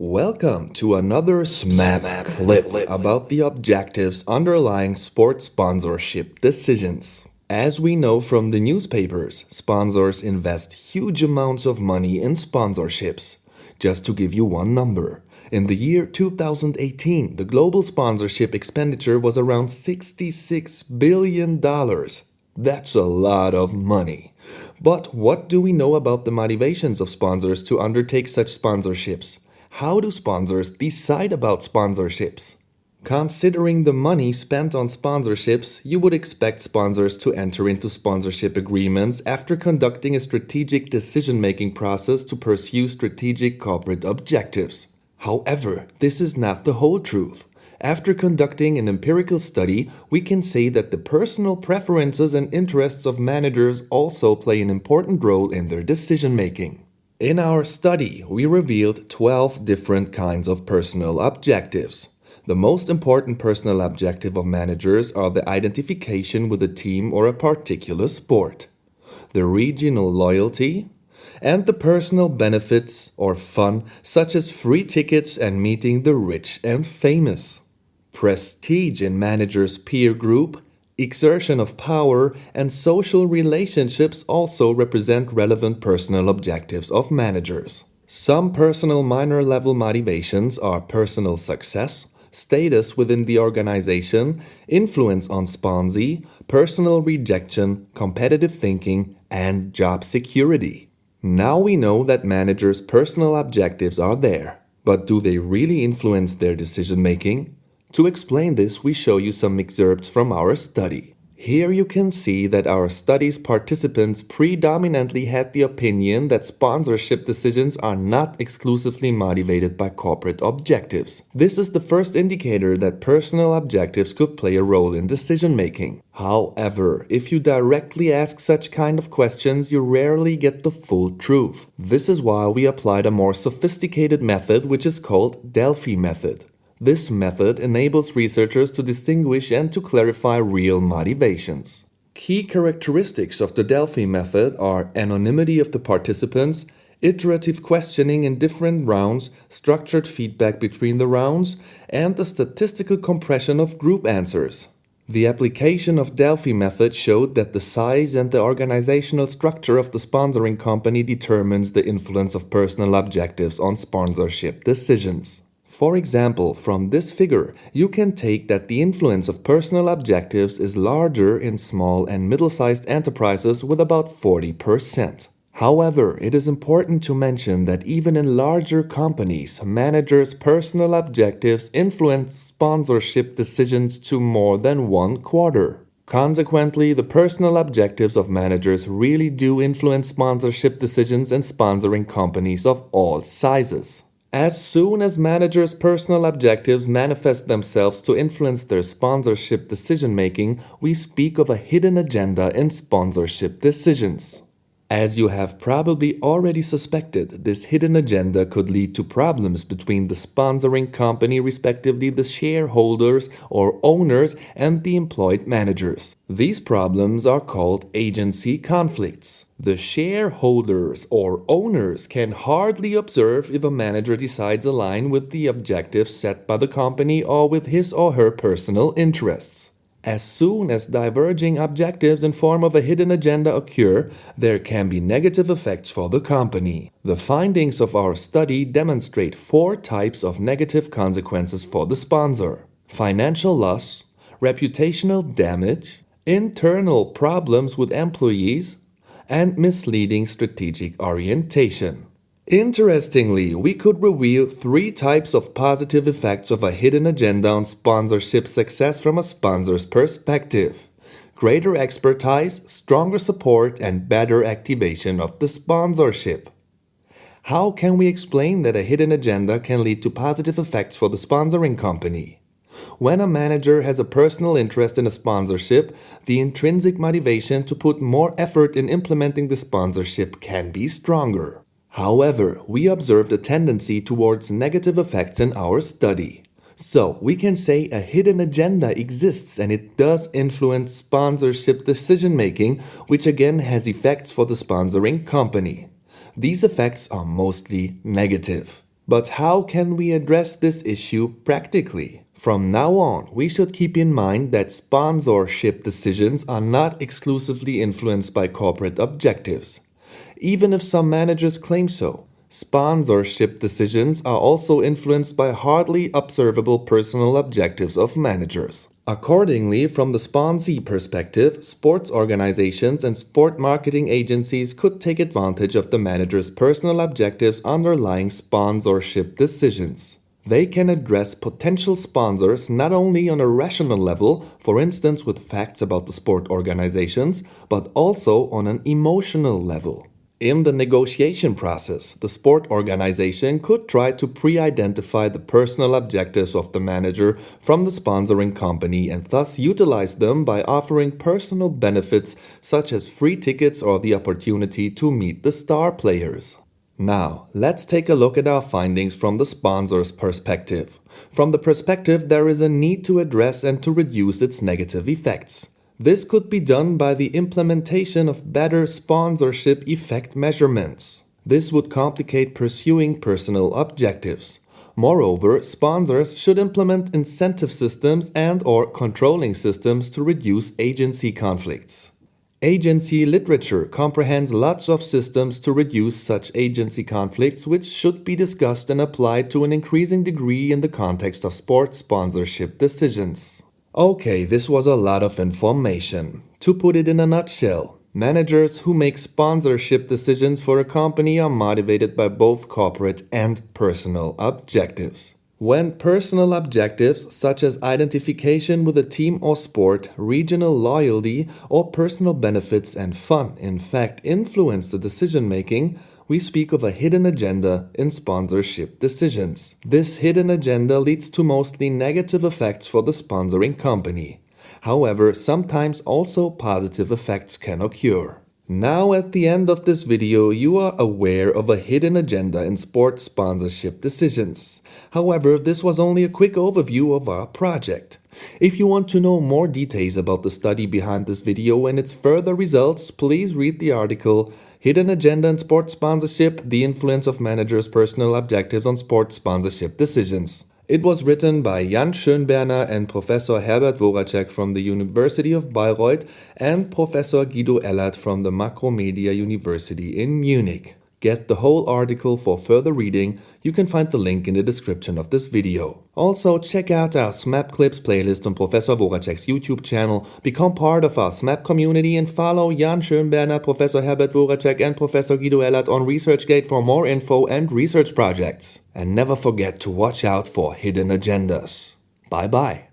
Welcome to another SMAB clip about the objectives underlying sports sponsorship decisions. As we know from the newspapers, sponsors invest huge amounts of money in sponsorships. Just to give you one number, in the year 2018, the global sponsorship expenditure was around $66 billion. That's a lot of money. But what do we know about the motivations of sponsors to undertake such sponsorships? How do sponsors decide about sponsorships? Considering the money spent on sponsorships, you would expect sponsors to enter into sponsorship agreements after conducting a strategic decision-making process to pursue strategic corporate objectives. However, this is not the whole truth. After conducting an empirical study, we can say that the personal preferences and interests of managers also play an important role in their decision-making. In our study, we revealed 12 different kinds of personal objectives. The most important personal objective of managers are the identification with a team or a particular sport, the regional loyalty, and the personal benefits or fun such as free tickets and meeting the rich and famous. Prestige in managers' peer group, exertion of power, and social relationships also represent relevant personal objectives of managers. Some personal minor level motivations are personal success, status within the organization, influence on sponsee, personal rejection, competitive thinking, and job security. Now we know that managers' personal objectives are there, but do they really influence their decision making? To explain this, we show you some excerpts from our study. Here you can see that our study's participants predominantly had the opinion that sponsorship decisions are not exclusively motivated by corporate objectives. This is the first indicator that personal objectives could play a role in decision-making. However, if you directly ask such kind of questions, you rarely get the full truth. This is why we applied a more sophisticated method which is called Delfy Method. This method enables researchers to distinguish and to clarify real motivations. Key characteristics of the Delfy method are anonymity of the participants, iterative questioning in different rounds, structured feedback between the rounds, and the statistical compression of group answers. The application of Delfy method showed that the size and the organizational structure of the sponsoring company determines the influence of personal objectives on sponsorship decisions. For example, from this figure, you can take that the influence of personal objectives is larger in small and middle-sized enterprises with about 40%. However, it is important to mention that even in larger companies, managers' personal objectives influence sponsorship decisions to more than one quarter. Consequently, the personal objectives of managers really do influence sponsorship decisions in sponsoring companies of all sizes. As soon as managers' personal objectives manifest themselves to influence their sponsorship decision-making, we speak of a hidden agenda in sponsorship decisions. As you have probably already suspected, this hidden agenda could lead to problems between the sponsoring company, respectively the shareholders or owners, and the employed managers. These problems are called agency conflicts. The shareholders or owners can hardly observe if a manager decides align with the objectives set by the company or with his or her personal interests. As soon as diverging objectives in form of a hidden agenda occur, there can be negative effects for the company. The findings of our study demonstrate 4 types of negative consequences for the sponsor: financial loss, reputational damage, internal problems with employees, and misleading strategic orientation. Interestingly, we could reveal 3 types of positive effects of a hidden agenda on sponsorship success from a sponsor's perspective: greater expertise, stronger support, and better activation of the sponsorship. How can we explain that a hidden agenda can lead to positive effects for the sponsoring company? When a manager has a personal interest in a sponsorship, the intrinsic motivation to put more effort in implementing the sponsorship can be stronger. However, we observed a tendency towards negative effects in our study. So, we can say a hidden agenda exists and it does influence sponsorship decision-making, which again has effects for the sponsoring company. These effects are mostly negative. But how can we address this issue practically? From now on, we should keep in mind that sponsorship decisions are not exclusively influenced by corporate objectives, even if some managers claim so. Sponsorship decisions are also influenced by hardly observable personal objectives of managers. Accordingly, from the sponsee perspective, sports organizations and sport marketing agencies could take advantage of the manager's personal objectives underlying sponsorship decisions. They can address potential sponsors not only on a rational level, for instance with facts about the sport organizations, but also on an emotional level. In the negotiation process, the sport organization could try to pre-identify the personal objectives of the manager from the sponsoring company and thus utilize them by offering personal benefits such as free tickets or the opportunity to meet the star players. Now, let's take a look at our findings from the sponsor's perspective. From the perspective, there is a need to address and to reduce its negative effects. This could be done by the implementation of better sponsorship effect measurements. This would complicate pursuing personal objectives. Moreover, sponsors should implement incentive systems and/or controlling systems to reduce agency conflicts. Agency literature comprehends lots of systems to reduce such agency conflicts, which should be discussed and applied to an increasing degree in the context of sports sponsorship decisions. Okay, this was a lot of information. To put it in a nutshell, managers who make sponsorship decisions for a company are motivated by both corporate and personal objectives. When personal objectives such as identification with a team or sport, regional loyalty, or personal benefits and fun in fact influence the decision-making, we speak of a hidden agenda in sponsorship decisions. This hidden agenda leads to mostly negative effects for the sponsoring company. However, sometimes also positive effects can occur. Now at the end of this video, you are aware of a hidden agenda in sports sponsorship decisions. However, this was only a quick overview of our project. If you want to know more details about the study behind this video and its further results, please read the article Hidden Agenda in Sports Sponsorship: The Influence of Managers' Personal Objectives on Sports Sponsorship Decisions. It was written by Jan Schönberner and Professor Herbert Wawrzinek from the University of Bayreuth and Professor Guido Ellert from the Makromedia University in Munich. Get the whole article for further reading. You can find the link in the description of this video. Also, check out our SMAB Clips playlist on Professor Wawrzinek's YouTube channel, become part of our SMAB community and follow Jan Schönberner, Professor Herbert Wawrzinek and Professor Guido Ellert on ResearchGate for more info and research projects. And never forget to watch out for hidden agendas. Bye bye.